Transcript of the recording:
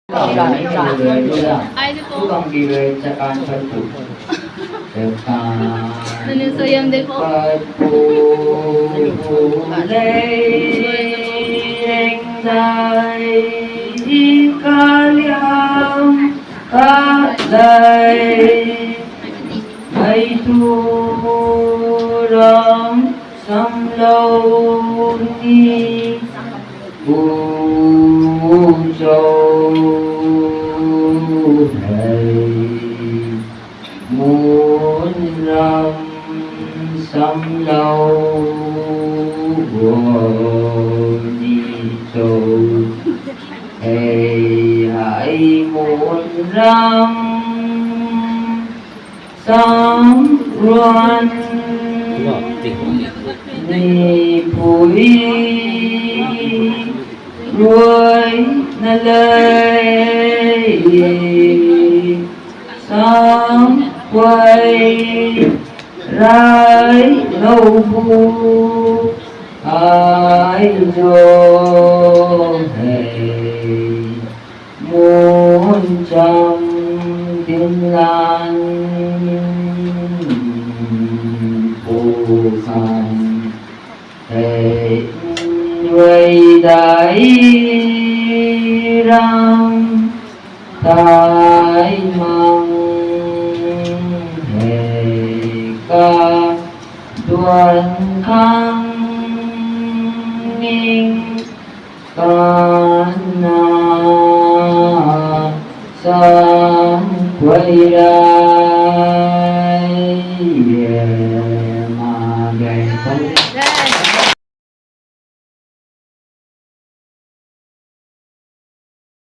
Itu bang dibacakan satu dekat Nanusayam din po. pagpuleng dai ikalyam kadai ay turang samlaw ni Châu này muốn năm sắm lâu đi châu hey hãy muốn năm sắm loan ni bụi đuôi na lây sáng quay rái lâu bu ai vô hề muốn trong tiếng lan phù phàng hề người đại răng tai mang hề ca tuần khang ninh ca na san quay ra